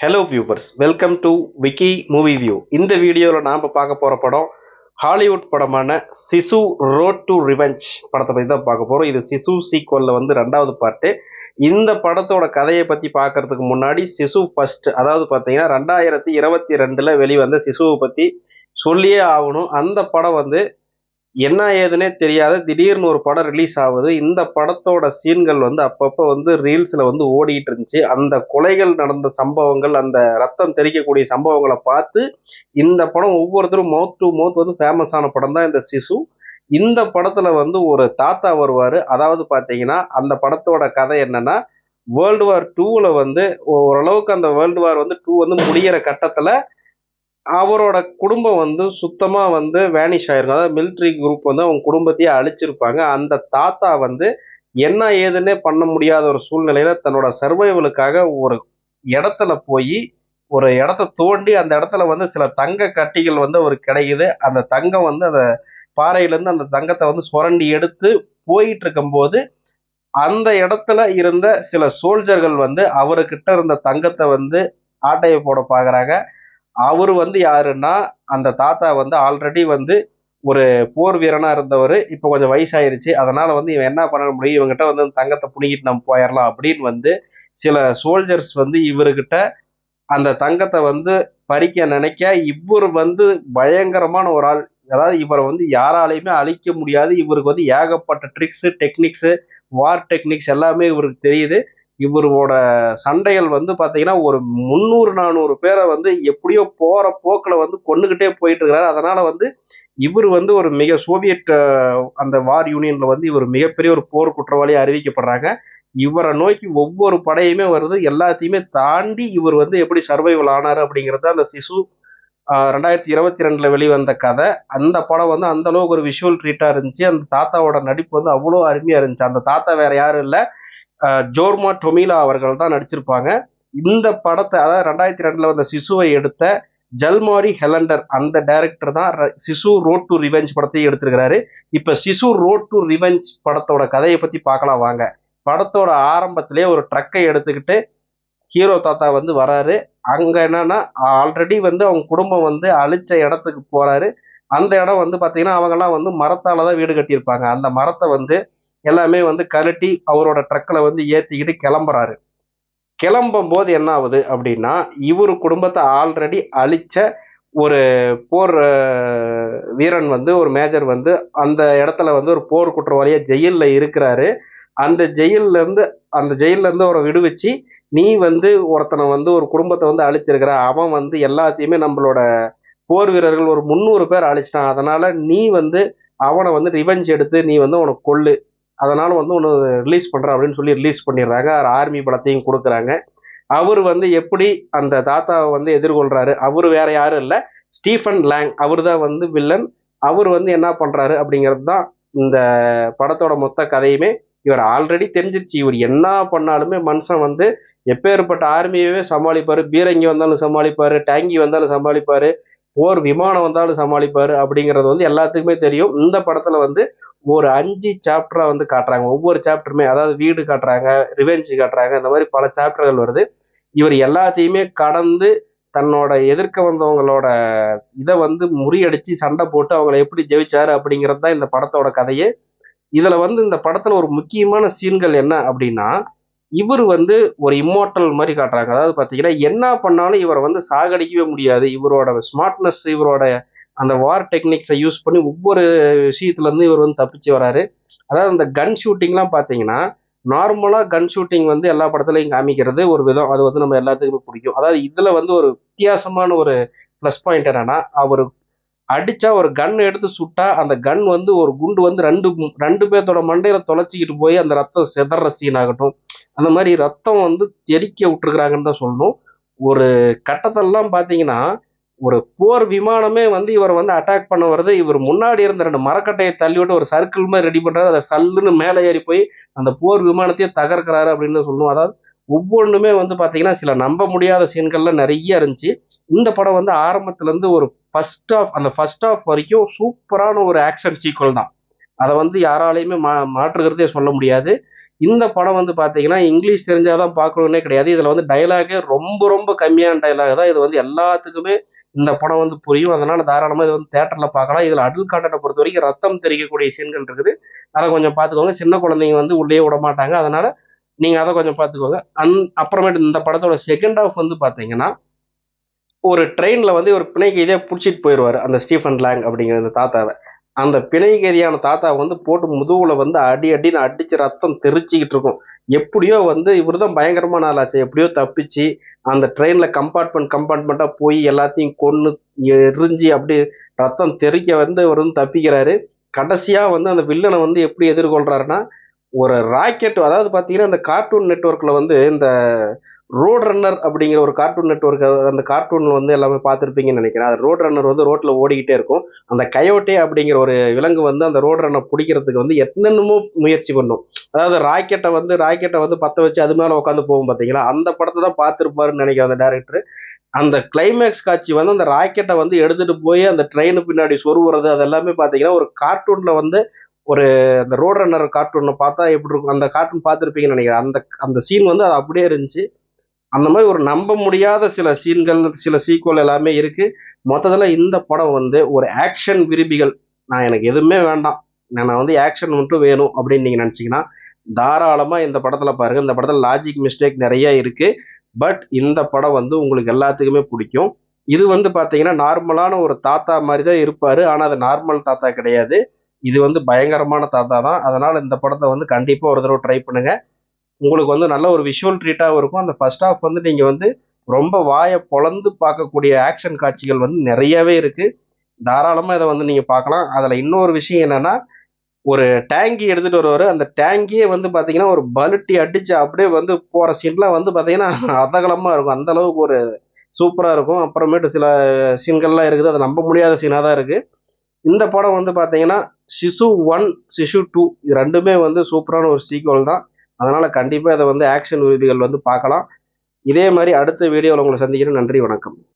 Hello viewers, welcome to Vicky movie view. இந்த வீடியோவில் நாம் பார்க்க போகிற படம் ஹாலிவுட் படமான சிசு ரோட் டு ரிவெஞ்ச் படத்தை பற்றி தான் பார்க்க போகிறோம். இது சிசு சீக்வலில் வந்து ரெண்டாவது பார்ட்டு. இந்த படத்தோட கதையை பற்றி பார்க்கறதுக்கு முன்னாடி சிசு ஃபர்ஸ்ட், அதாவது பார்த்தீங்கன்னா 2022 வெளிவந்த சிசுவை பற்றி சொல்லியே ஆகணும். அந்த படம் வந்து என்ன ஏதுன்னே தெரியாத திடீர்னு ஒரு படம் ரிலீஸ் ஆகுது. இந்த படத்தோட சீன்கள் வந்து அப்பப்போ வந்து ரீல்ஸில் வந்து ஓடிட்டு இருந்துச்சு. அந்த கொலைகள் நடந்த சம்பவங்கள், அந்த ரத்தம் தெறிக்கக்கூடிய சம்பவங்களை பார்த்து இந்த படம் ஒவ்வொருத்தரும் மவுத் டு மவுத் வந்து ஃபேமஸான படம் தான் இந்த சிசு. இந்த படத்துல வந்து ஒரு தாத்தா வருவார். அதாவது பார்த்தீங்கன்னா அந்த படத்தோட கதை என்னன்னா, வேர்ல்டு வார் 2ல வந்து ஓரளவுக்கு அந்த வேர்ல்டு வார் வந்து 2 வந்து முடிகிற கட்டத்தில் அவரோட குடும்பம் வந்து சுத்தமா வந்து வேனிஷ் ஆயிருக்கும். அதாவது மிலிட்ரி குரூப் வந்து அவங்க குடும்பத்தையே அழிச்சிருப்பாங்க. அந்த தாத்தா வந்து என்ன ஏதுன்னே பண்ண முடியாத ஒரு சூழ்நிலையில தன்னோட சர்வைவலுக்காக ஒரு இடத்துல போய் ஒரு இடத்த தோண்டி அந்த இடத்துல வந்து சில தங்க கட்டிகள் வந்து அவருக்கு கிடைக்குது. அந்த தங்கம் வந்து அந்த பாறையிலேருந்து அந்த தங்கத்தை வந்து சுரண்டி எடுத்து போயிட்டு இருக்கும்போது அந்த இடத்துல இருந்த சில சோல்ஜர்கள் வந்து அவர்கிட்ட இருந்த தங்கத்தை வந்து ஆட்டையை போட பார்க்குறாங்க. அவர் வந்து யாருன்னா, அந்த தாத்தா வந்து ஆல்ரெடி வந்து ஒரு போர் வீரனா இருந்தவர். இப்போ கொஞ்சம் வயசாயிருச்சு. அதனால வந்து இவன் என்ன பண்ண முடியும், இவங்கிட்ட வந்து தங்கத்தை புடுங்கிட்டு நம்ம போயிடலாம் அப்படின்னு வந்து சில சோல்ஜர்ஸ் வந்து இவர்கிட்ட அந்த தங்கத்தை வந்து பறிக்க நினைக்க, இவர் வந்து பயங்கரமான ஒரு ஆள். அதாவது இவரை வந்து யாராலையுமே அழிக்க முடியாது. இவருக்கு வந்து ஏகப்பட்ட ட்ரிக்ஸு, டெக்னிக்ஸு, வார் டெக்னிக்ஸ் எல்லாமே இவருக்கு தெரியுது. இவரோட சண்டைகள் வந்து பார்த்தீங்கன்னா ஒரு 300-400 பேரை வந்து எப்படியோ போகிற போக்கில் வந்து கொண்டுகிட்டே போயிட்டு இருக்கிறாரு. அதனால வந்து இவர் வந்து ஒரு மிக சோவியட் அந்த வார் யூனியன்ல வந்து இவர் மிகப்பெரிய ஒரு போர் குற்றவாளியாக அறிவிக்கப்படுறாங்க. இவரை நோக்கி ஒவ்வொரு படையுமே வருது. எல்லாத்தையுமே தாண்டி இவர் வந்து எப்படி சர்வைவல் ஆனார் அப்படிங்கிறது அந்த சிசு 2022 வெளிவந்த கதை. அந்த படம் வந்து அந்த அளவுக்கு ஒரு விஷுவல் ட்ரீட்டா இருந்துச்சு. அந்த தாத்தாவோட நடிப்பு வந்து அவ்வளோ அருமையா இருந்துச்சு. அந்த தாத்தா வேற யாரும் இல்லை, ஜோர்மா டொமிலா அவர்கள் தான் நடிச்சிருப்பாங்க. இந்த படத்தை, அதாவது 2002 வந்த சிசுவை எடுத்த ஜல்மாரி ஹெலண்டர் அந்த டைரக்டர் தான் சிசு ரோட் டு ரிவெஞ்ச் படத்தையும் எடுத்திருக்கிறாரு. இப்ப சிசு ரோட் டு ரிவெஞ்ச் படத்தோட கதையை பத்தி பார்க்கலாம் வாங்க. படத்தோட ஆரம்பத்திலே ஒரு ட்ரக்கை எடுத்துக்கிட்டு ஹீரோ தாத்தா வந்து வராரு. அங்க என்னன்னா, ஆல்ரெடி வந்து அவங்க குடும்பம் வந்து அழிச்ச இடத்துக்கு போறாரு. அந்த இடம் வந்து பாத்தீங்கன்னா அவங்கெல்லாம் வந்து மரத்தால தான் வீடு கட்டியிருப்பாங்க. அந்த மரத்தை வந்து எல்லாமே வந்து கழட்டி அவரோட ட்ரக்கில் வந்து ஏற்றிக்கிட்டு கிளம்புறாரு. கிளம்பும் போது என்ன ஆகுது அப்படின்னா, இவர் குடும்பத்தை ஆல்ரெடி அழிச்ச ஒரு போர் வீரன் வந்து, ஒரு மேஜர் வந்து அந்த இடத்துல வந்து ஒரு போர் குற்றவாளியா ஜெயிலில் இருக்கிறாரு. அந்த ஜெயில்ல இருந்து அவரை விடுவிச்சு, நீ வந்து ஒருத்தனை வந்து ஒரு குடும்பத்தை வந்து அழிச்சிருக்கிற, அவன் வந்து எல்லாத்தையுமே நம்மளோட போர் வீரர்கள் ஒரு 300 பேர் அழிச்சிட்டான். அதனால நீ வந்து அவனை வந்து ரிவெஞ்ச் எடுத்து நீ வந்து அவனை கொல்லு, அதனால வந்து ஒன்று ரிலீஸ் பண்ணுறேன் அப்படின்னு சொல்லி ரிலீஸ் பண்ணிடுறாங்க. ஆர்மி பலத்தையும் கொடுக்குறாங்க. அவர் வந்து எப்படி அந்த தாத்தாவை வந்து எதிர்கொள்றாரு, அவர் வேற யாரும் இல்லை, ஸ்டீஃபன் லேங். அவர் தான் வந்து வில்லன். அவர் வந்து என்ன பண்றாரு அப்படிங்கிறது தான் இந்த படத்தோட மொத்த கதையுமே. இவர் ஆல்ரெடி தெரிஞ்சிருச்சு, இவர் என்ன பண்ணாலுமே மனுஷன் வந்து எப்பேற்பட்ட ஆர்மியவே சமாளிப்பாரு. பீரங்கி வந்தாலும் சமாளிப்பாரு, டேங்கி வந்தாலும் சமாளிப்பாரு, போர் விமானம் வந்தாலும் சமாளிப்பாரு அப்படிங்கிறது வந்து எல்லாத்துக்குமே தெரியும். இந்த படத்துல வந்து ஒரு 5 சாப்டரா வந்து காட்டுறாங்க. ஒவ்வொரு சாப்டருமே, அதாவது வீடு காட்டுறாங்க, ரிவெஞ்ச் காட்டுறாங்க, இந்த மாதிரி பல சாப்டர்கள் வருது. இவர் எல்லாத்தையுமே கடந்து தன்னோட எதிர்க்க வந்தவங்களோட இதை வந்து முறியடிச்சு சண்டை போட்டு அவங்கள எப்படி ஜெயிச்சாரு அப்படிங்கிறது தான் இந்த படத்தோட கதையே. இதுல வந்து இந்த படத்துல ஒரு முக்கியமான சீன்கள் என்ன அப்படின்னா, இவர் வந்து ஒரு இம்மோர்டல் மாதிரி காட்டுறாங்க. அதாவது பார்த்தீங்கன்னா என்ன பண்ணாலும் இவரை வந்து சாகடிக்கவே முடியாது. இவரோட ஸ்மார்ட்னஸ், இவரோட அந்த வார் டெக்னிக்ஸை யூஸ் பண்ணி ஒவ்வொரு விஷயத்துல இருந்து இவர் வந்து தப்பிச்சு வராரு. அதாவது இந்த கன் ஷூட்டிங்லாம் பார்த்தீங்கன்னா, நார்மலாக கன் ஷூட்டிங் வந்து எல்லா படத்துலையும் காமிக்கிறது ஒரு விதம். அது வந்து நம்ம எல்லாத்துக்குமே பிடிக்கும். அதாவது இதுல வந்து ஒரு வித்தியாசமான ஒரு ப்ளஸ் பாயிண்ட் என்னன்னா, அவர் அடிச்சா ஒரு கன் எடுத்து சுட்டா அந்த கன் வந்து ஒரு குண்டு வந்து ரெண்டு ரெண்டு பேர்த்தோட மண்டையில தொலைச்சிக்கிட்டு போய் அந்த ரத்தம் சிதற சீன் ஆகட்டும், அந்த மாதிரி ரத்தம் வந்து தெறிக்க விட்டுருக்குறாங்கன்னு தான் சொல்லணும். ஒரு கட்டத்தெல்லாம் பார்த்தீங்கன்னா, ஒரு போர் விமானமே வந்து இவர் வந்து அட்டாக் பண்ண வருது. இவர் முன்னாடி இருந்த 2 மரக்கட்டையை தள்ளி விட்டு ஒரு சர்க்கிள் மாதிரி ரெடி பண்றாரு. அதை சல்லுன்னு மேலே ஏறி போய் அந்த போர் விமானத்தையே தகர்க்கிறாரு அப்படின்னு சொல்லணும். அதாவது ஒவ்வொன்றுமே வந்து பார்த்தீங்கன்னா சில நம்ப முடியாத சீன்கள்லாம் நிறைய இருந்துச்சு. இந்த படம் வந்து ஆரம்பத்துல இருந்து ஒரு ஃபர்ஸ்ட் ஆஃப் வரைக்கும் சூப்பரான ஒரு ஆக்ஷன் சீக்வல் தான். அதை வந்து யாராலையுமே மாற்றுகிறதே சொல்ல முடியாது. இந்த படம் வந்து பார்த்தீங்கன்னா இங்கிலீஷ் தெரிஞ்சாதான் பார்க்கணுன்னே கிடையாது. இதில் வந்து டயலாகே ரொம்ப ரொம்ப கம்மியான டயலாக் தான். இது வந்து எல்லாத்துக்குமே இந்த படம் வந்து புரியும். அதனால தாராளமாக இது வந்து தேட்டரில் பார்க்கலாம். இதில் அடல்ட் கான்டென்ட்டை பொறுத்த வரைக்கும் ரத்தம் தெறிக்கக்கூடிய சீன்கள் இருக்குது. அதை கொஞ்சம் பார்த்துக்கோங்க. சின்ன குழந்தைங்க வந்து உள்ளேயே விட மாட்டாங்க. அதனால நீங்கள் அதை கொஞ்சம் பார்த்துக்கோங்க. அப்புறமேட்டு இந்த படத்தோட செகண்ட் ஹாஃப் வந்து பார்த்தீங்கன்னா ஒரு ட்ரெயினில் வந்து ஒரு பிணை கைதியை பிடிச்சிட்டு போயிடுவார் அந்த ஸ்டீஃபன் லேங் அப்படிங்கிற அந்த தாத்தாவை. அந்த பிணை கைதியான தாத்தாவை வந்து போட்டு முதுகுல வந்து அடி அடின்னு அடிச்சு ரத்தம் தெரிச்சிக்கிட்டு இருக்கும். எப்படியோ வந்து இவர் தான் பயங்கரமான ஆளாச்சு. எப்படியோ தப்பிச்சு அந்த ட்ரெயினில் கம்பார்ட்மெண்ட்டாக போய் எல்லாத்தையும் கொன்று எரிஞ்சு அப்படி ரத்தம் தெறிக்க வந்து இவர் வந்து தப்பிக்கிறாரு. கடைசியாக வந்து அந்த வில்லனை வந்து எப்படி எதிர்கொள்றாருன்னா ஒரு ராக்கெட், அதாவது பார்த்தீங்கன்னா இந்த கார்ட்டூன் நெட்வொர்க்கில் வந்து இந்த ரோட் ரன்னர் அப்படிங்கிற ஒரு கார்ட்டூன் நெட்வொர்க், அந்த கார்ட்டூன் வந்து எல்லாமே பார்த்துருப்பீங்கன்னு நினைக்கிறேன். அது ரோட் ரன்னர் வந்து ரோட்டில் ஓடிக்கிட்டே இருக்கும். அந்த கயோட்டே அப்படிங்கிற ஒரு விலங்கு வந்து அந்த ரோட் ரன்னர் பிடிக்கிறதுக்கு வந்து என்னென்னமோ முயற்சி பண்ணும். அதாவது ராக்கெட்டை வந்து பற்ற வச்சு அது மேலே உட்காந்து போகும் பார்த்தீங்களா, அந்த படத்தை தான் பார்த்துருப்பாருன்னு நினைக்கிறேன் அந்த டேரக்டர். அந்த கிளைமேக்ஸ் காட்சி வந்து அந்த ராக்கெட்டை வந்து எடுத்துட்டு போய் அந்த ட்ரெயின் பின்னாடி சொருவுறது அது எல்லாமே பார்த்தீங்கன்னா ஒரு கார்ட்டூனில் வந்து ஒரு அந்த ரோட் ரன்னர் கார்ட்டூனை பார்த்தா எப்படி இருக்கும், அந்த கார்ட்டூன் பார்த்துருப்பீங்கன்னு நினைக்கிறேன். அந்த அந்த சீன் வந்து அது அப்படியே இருந்துச்சு. அந்த மாதிரி ஒரு நம்ப முடியாத சில சீன்கள், சில சீக்வல் எல்லாமே இருக்கு. மொத்தத்துல இந்த படம் வந்து ஒரு ஆக்ஷன் விரும்பிகள், நான் எனக்கு எதுவுமே வேண்டாம், நான் வந்து ஆக்ஷன் மட்டும் வேணும் அப்படின்னு நீங்க நினைச்சீங்கன்னா தாராளமா இந்த படத்துல பாருங்க. இந்த படத்துல லாஜிக் மிஸ்டேக் நிறைய இருக்கு. பட் இந்த படம் வந்து உங்களுக்கு எல்லாத்துக்குமே பிடிக்கும். இது வந்து பாத்தீங்கன்னா நார்மலான ஒரு தாத்தா மாதிரி தான் இருப்பாரு. ஆனா அது நார்மல் தாத்தா கிடையாது. இது வந்து பயங்கரமான தாத்தா தான். அதனால இந்த படத்தை வந்து கண்டிப்பா ஒரு தடவை ட்ரை பண்ணுங்க. உங்களுக்கு வந்து நல்ல ஒரு விஷுவல் ட்ரீட்டாகவும் இருக்கும். அந்த ஃபர்ஸ்ட் ஹாஃப் வந்து நீங்கள் வந்து ரொம்ப வாயை பொளந்து பார்க்கக்கூடிய ஆக்ஷன் காட்சிகள் வந்து நிறையவே இருக்கு. தாராளமாக இதை வந்து நீங்கள் பார்க்கலாம். அதில் இன்னொரு விஷயம் என்னன்னா, ஒரு டேங்கி எடுத்துட்டு வருவார். அந்த டேங்கியே வந்து பார்த்தீங்கன்னா ஒரு பலுட்டி அடிச்சு அப்படியே வந்து போகிற சீன்லாம் வந்து பார்த்தீங்கன்னா அதகலமாக இருக்கும். அந்த அளவுக்கு ஒரு சூப்பராக இருக்கும். அப்புறமேட்டு சில சீன்கள்லாம் இருக்குது, அது நம்ப முடியாத சீனாக தான் இருக்குது. இந்த படம் வந்து பார்த்தீங்கன்னா சிசு 1, சிசு 2 இது ரெண்டுமே வந்து சூப்பரான ஒரு சீக்வல் தான். அதனால கண்டிப்பாக இதை வந்து ஆக்ஷன் வீடியோகள் வந்து பார்க்கலாம். இதே மாதிரி அடுத்த வீடியோவில் உங்களை சந்திக்கிறேன். நன்றி, வணக்கம்.